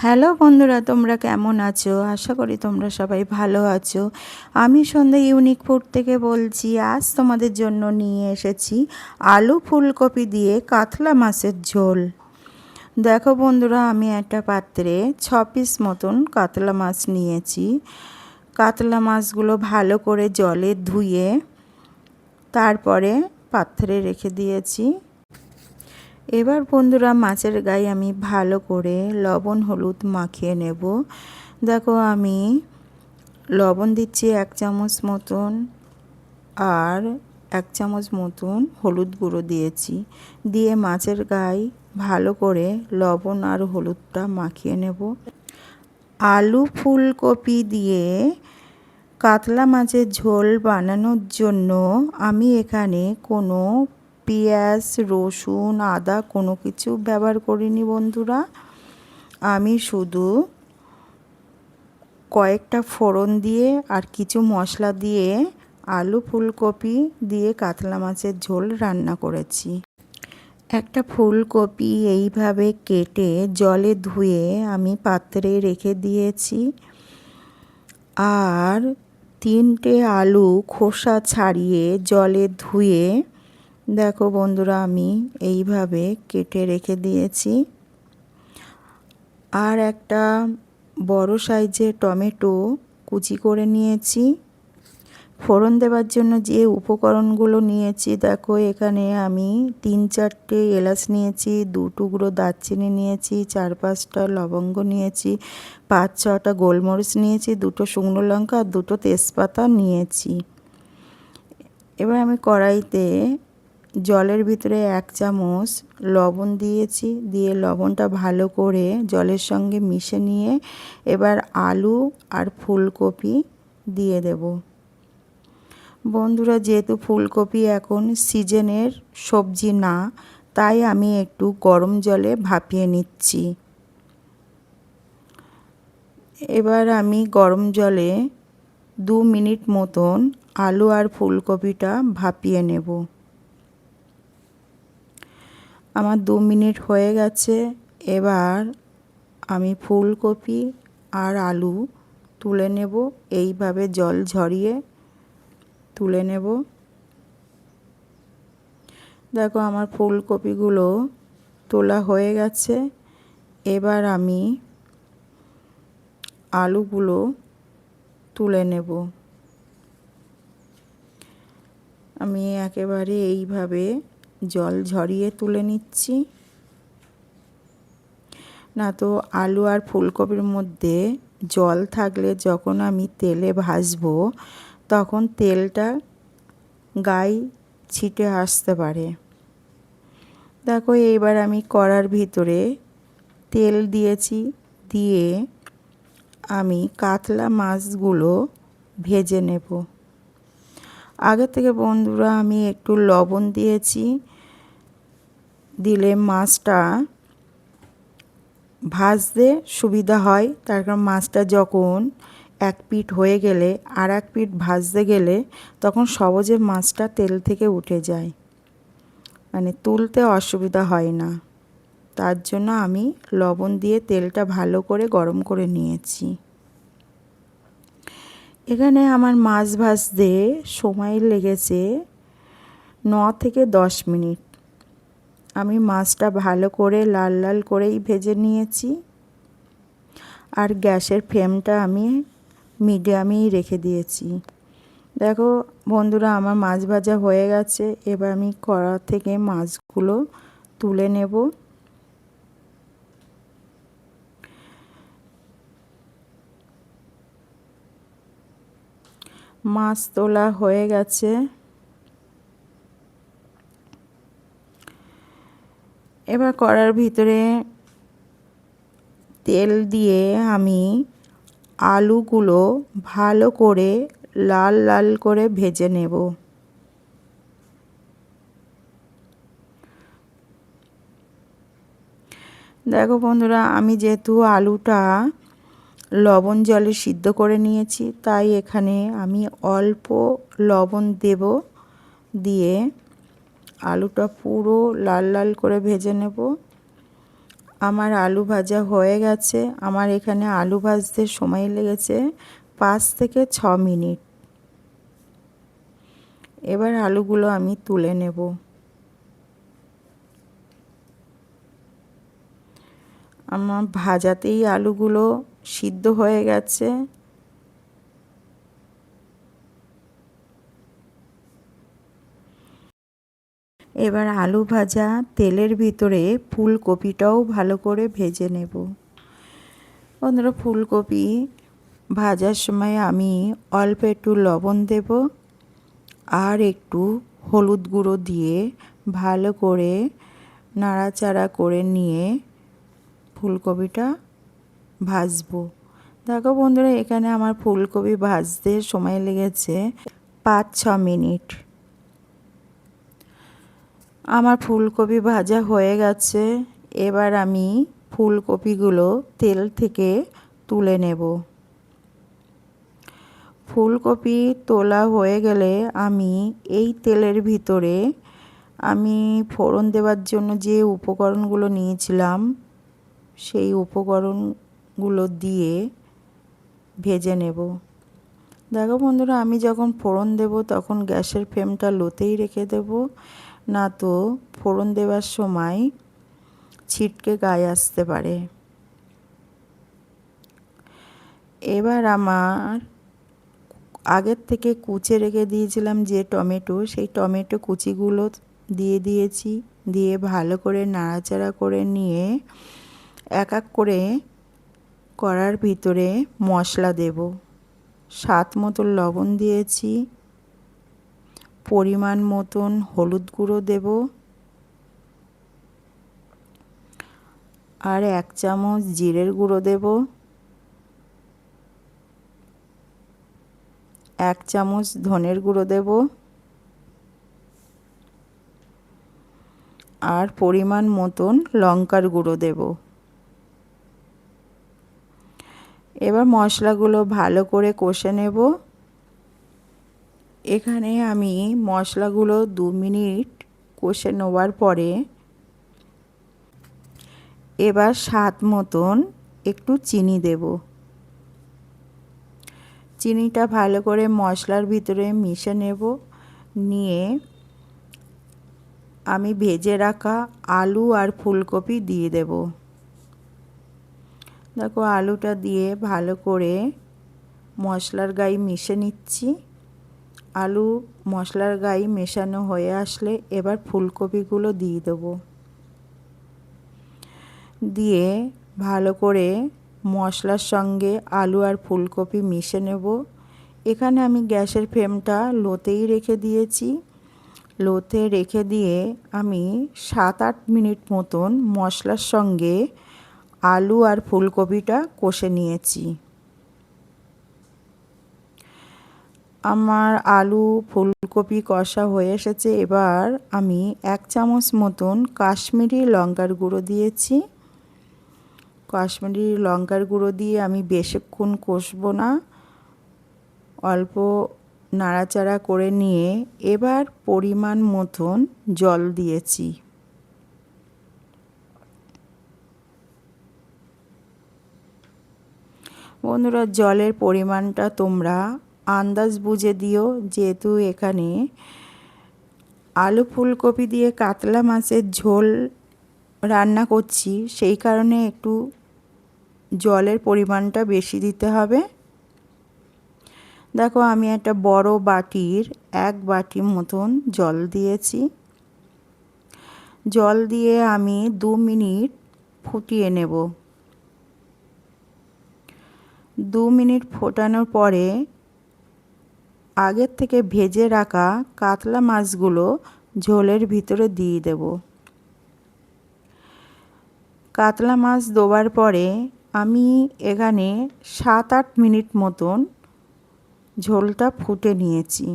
Hello বন্ধুরা, তোমরা কেমন আছো? আশা করি তোমরা সবাই ভালো আছো। আমি সন্ধ্যা ইউনিক ফুড থেকে বলছি। আজ তোমাদের জন্য নিয়ে এসেছি আলু ফুলকপি দিয়ে কাতলা মাছের ঝোল। দেখো বন্ধুরা, আমি একটা পাত্রে 6 পিস মতন কাতলা মাছ নিয়েছি। কাতলা মাছগুলো ভালো করে জলে ধুয়ে তারপরে পাত্রে রেখে দিয়েছি। এবার বন্ধুরা, মাছের গায়ে আমি ভালো করে লবণ হলুদ মাখিয়ে নেব। দেখো, আমি লবণ দিচ্ছি 1 চামচ মতন, আর 1 চামচ মতন হলুদ গুঁড়ো দিয়েছি। দিয়ে মাছের গায়ে ভালো করে লবণ আর হলুদটা মাখিয়ে নেব। আলু ফুলকপি দিয়ে কাতলা মাছের ঝোল বানানোর জন্য আমি এখানে কোনো পেঁয়াজ রসুন আদা কোনো কিছু ব্যবহার করিনি বন্ধুরা। আমি শুধু কয়েকটা ফোড়ন দিয়ে আর কিছু মশলা দিয়ে আলু ফুলকপি দিয়ে কাতলা মাছের ঝোল রান্না করেছি। একটা ফুলকপি এইভাবে কেটে জলে ধুয়ে আমি পাত্রে রেখে দিয়েছি। আর 3টে আলু খোসা ছাড়িয়ে জলে ধুয়ে দেখো বন্ধুরা, আমি এইভাবে কেটে রেখে দিয়েছি। আর একটা বড় সাইজের টমেটো কুচি করে নিয়েছি। ফোড়ন দেওয়ার জন্য যে উপকরণগুলো নিয়েছি দেখো, এখানে আমি 3-4টে এলাচ নিয়েছি, 2 টুকরো দারচিনি নিয়েছি, 4-5টা লবঙ্গ নিয়েছি, 5-6টা গোলমরিচ নিয়েছি, 2টো শুকনো লঙ্কা আর 2টো তেজপাতা নিয়েছি। এবার আমি কড়াইতে জলের ভিতরে 1 চামচ লবণ দিয়েছি। দিয়ে লবণটা ভালো করে জলের সঙ্গে মিশে নিয়ে এবার আলু আর ফুলকপি দিয়ে দেব। বন্ধুরা, যেহেতু ফুলকপি এখন সিজনের সবজি না, তাই আমি একটু গরম জলে ভাপিয়ে নিচ্ছি। এবার আমি গরম জলে 2 মিনিট মতন আলু আর ফুলকপিটা ভাপিয়ে নেব। আমার 2 মিনিট হয়ে গেছে। এবার আমি ফুলকপি আর আলু তুলে নেব। এইভাবে জল ঝরিয়ে তুলে নেব। দেখো, আমার ফুলকপিগুলো তোলা হয়ে গেছে। এবার আমি আলুগুলো তুলে নেব। আমি একেবারে এইভাবে জল ঝরিয়ে তুলে নিচ্ছি। না তো আলু আর ফুলকপির মধ্যে জল থাকলে যখন আমি তেলে ভাজবো তখন তেলটা গায়ে ছিটে আসতে পারে। দেখো, এইবার আমি কড়ার ভিতরে তেল দিয়েছি। দিয়ে আমি কাতলা মাছগুলো ভেজে নেব। আগে থেকে বন্ধুরা আমি একটু লবণ দিয়েছি। দিলে মাছটা ভাজতে সুবিধা হয়। তার কারণ মাছটা যখন এক পিঠ হয়ে গেলে আর এক পিঠ ভাজতে গেলে তখন সহজে মাছটা তেল থেকে উঠে যায়, মানে তুলতে অসুবিধা হয় না। তার জন্য আমি লবণ দিয়ে তেলটা ভালো করে গরম করে নিয়েছি। এখানে আমার মাছ ভাজতে সময় লেগেছে 9 থেকে 10 মিনিট। আমি মাছটা ভালো করে লাল লাল করেই ভেজে নিয়েছি। আর গ্যাসের ফ্লেমটা আমি মিডিয়ামেই রেখে দিয়েছি। দেখো বন্ধুরা, আমার মাছ ভাজা হয়ে গেছে। এবার আমি কড়া থেকে মাছগুলো তুলে নেব। মাছ তোলা হয়ে গেছে। এবার কড়ার ভিতরে তেল দিয়ে আমি আলুগুলো ভালো করে লাল লাল করে ভেজে নেব। দেখো বন্ধুরা, আমি যেহেতু আলুটা লবণ জলে সিদ্ধ করে নিয়েছি, তাই এখানে আমি অল্প লবণ দেব। দিয়ে আলুটা পুরো লাল লাল করে ভেজে নেব। আমার আলু ভাজা হয়ে গেছে। আমার এখানে আলু ভাজতে সময় লেগেছে 5 থেকে 6 মিনিট। এবার আলুগুলো আমি তুলে নেব। আমার ভাজাতেই আলুগুলো সিদ্ধ হয়ে গেছে। এবার আলু ভাজা তেলের ভিতরে ফুলকপিটাও ভালো করে ভেজে নেব। বন্ধুরা, ফুলকপি ভাজার সময় আমি অল্প একটু লবণ দেব আর একটু হলুদ গুঁড়ো দিয়ে ভালো করে নাড়াচাড়া করে নিয়ে ফুলকপিটা ভাজবো। দেখো বন্ধুরা, এখানে আমার ফুলকপি ভাজতে সময় লেগেছে 5-6 মিনিট। আমার ফুলকপি ভাজা হয়ে গেছে। এবার আমি ফুলকপিগুলো তেল থেকে তুলে নেব। ফুলকপি তোলা হয়ে গেলে আমি এই তেলের ভিতরে আমি ফোড়ন দেওয়ার জন্য যে উপকরণগুলো নিয়েছিলাম সেই উপকরণগুলো দিয়ে ভেজে নেব। দেখো বন্ধুরা, আমি যখন ফোড়ন দেব তখন গ্যাসের ফ্লেমটা লোতেই রেখে দেব, না তো ফোড়ন দেওয়ার সময় ছিটকে গায়ে আসতে পারে। এবার আমার আগের থেকে কুচে রেখে দিয়েছিলাম যে টমেটো, সেই টমেটো কুচিগুলো দিয়ে দিয়েছি। দিয়ে ভালো করে নাড়াচাড়া করে নিয়ে এক এক করে কড়ার ভিতরে মশলা দেব। স্বাদ মতো লবণ দিয়েছি, পরিমাণ মতন হলুদ গুঁড়ো দেব, আর 1 চামচ জিরের গুঁড়ো দেব, 1 চামচ ধনের গুঁড়ো দেব, আর পরিমাণ মতন লঙ্কার গুঁড়ো দেব। এবার মশলাগুলো ভালো করে কষে নেব। এখানে আমি মশলাগুলো 2 মিনিট কষে নেওয়ার পরে এবার স্বাদ মতন একটু চিনি দেব। চিনিটা ভালো করে মশলার ভিতরে মিশে নেব। নিয়ে আমি ভেজে রাখা আলু আর ফুলকপি দিয়ে দেব। দেখো, আলুটা দিয়ে ভালো করে মশলার গায়ে মিশে নিচ্ছি। আলু মশলার গায়ে মেশানো হয়ে আসলে এবার ফুলকপিগুলো দিয়ে দেবো। দিয়ে ভালো করে মশলার সঙ্গে আলু আর ফুলকপি মিশে নেব। এখানে আমি গ্যাসের ফ্লেমটা লোতেই রেখে দিয়েছি। লোতে রেখে দিয়ে আমি 7-8 মিনিট মতন মশলার সঙ্গে আলু আর ফুলকপিটা কষে নিয়েছি। আমার আলু ফুলকপি কষা হয়ে এসেছে। এবার আমি 1 চামচ মতন কাশ্মীরি লঙ্কার গুঁড়ো দিয়েছি। কাশ্মীরি লঙ্কার গুঁড়ো দিয়ে আমি বেশিক্ষণ কষবো না, অল্প নাড়াচাড়া করে নিয়ে এবার পরিমাণ মতন জল দিয়েছি। বন্ধুরা, জলের পরিমাণটা তোমরা আন্দাজ বুঝে দিও, যেহেতু এখানে আলু ফুলকপি দিয়ে কাতলা মাছের ঝোল রান্না করছি, সেই কারণে একটু জলের পরিমাণটা বেশি দিতে হবে। দেখো, আমি একটা বড় বাটির 1 বাটি মতন জল দিয়েছি। জল দিয়ে আমি 2 মিনিট ফুটিয়ে নেব। 2 মিনিট ফোটানোর পরে আগের থেকে ভেজে রাখা কাতলা মাছগুলো ঝোলের ভিতরে দিয়ে দেব। কাতলা মাছ দেওয়ার পরে আমি এখানে 7-8 মিনিট মতন ঝোলটা ফুটে নিয়েছি।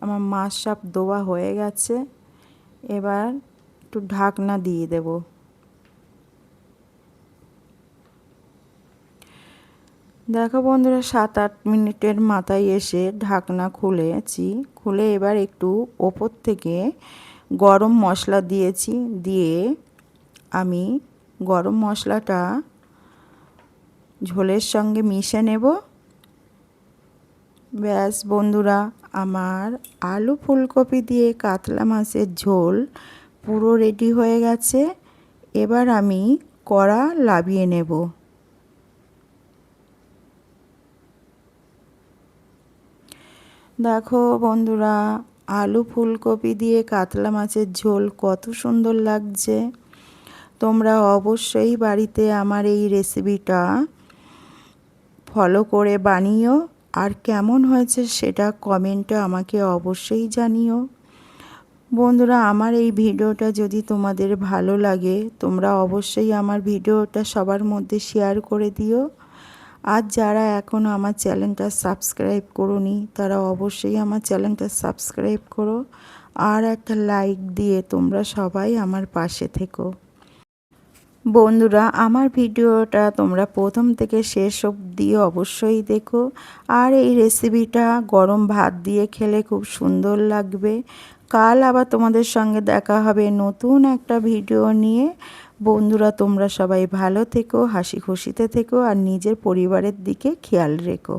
আমার মাছ সব দেওয়া হয়ে গেছে। এবার একটু ঢাকনা দিয়ে দেব। দেখো বন্ধুরা, 7-8 মিনিটের মাথায় এসে ঢাকনা খুলেছি। খুলে এবার একটু ওপর থেকে গরম মশলা দিয়েছি। দিয়ে আমি গরম মশলাটা ঝোলের সঙ্গে মিশে নেব। ব্যাস বন্ধুরা, আমার আলু ফুলকপি দিয়ে কাতলা মাছের ঝোল পুরো রেডি হয়ে গেছে। এবার আমি কড়া লাভিয়ে নেব। দেখো বন্ধুরা, আলু ফুলকপি দিয়ে কাতলা মাছের ঝোল কত সুন্দর লাগছে। তোমরা অবশ্যই বাড়িতে আমার এই রেসিপিটা ফলো করে বানিও। আর কেমন হয়েছে সেটা কমেন্টে আমাকে অবশ্যই জানিও। বন্ধুরা, আমার এই ভিডিওটা যদি তোমাদের ভালো লাগে, তোমরা অবশ্যই আমার ভিডিওটা সবার মধ্যে শেয়ার করে দিও। আর যারা এখনও আমার চ্যানেলটা সাবস্ক্রাইব করোনি, তারা অবশ্যই আমার চ্যানেলটা সাবস্ক্রাইব করো। আর একটা লাইক দিয়ে তোমরা সবাই আমার পাশে থেকো। বন্ধুরা, আমার ভিডিওটা তোমরা প্রথম থেকে শেষ অবধি অবশ্যই দেখো। আর এই রেসিপিটা গরম ভাত দিয়ে খেলে খুব সুন্দর লাগবে। কাল আবার তোমাদের সঙ্গে দেখা হবে নতুন একটা ভিডিও নিয়ে। বন্ধুরা, তোমরা সবাই ভালো থেকো, হাসি খুশিতে থেকো আর নিজের পরিবারের দিকে খেয়াল রেখো।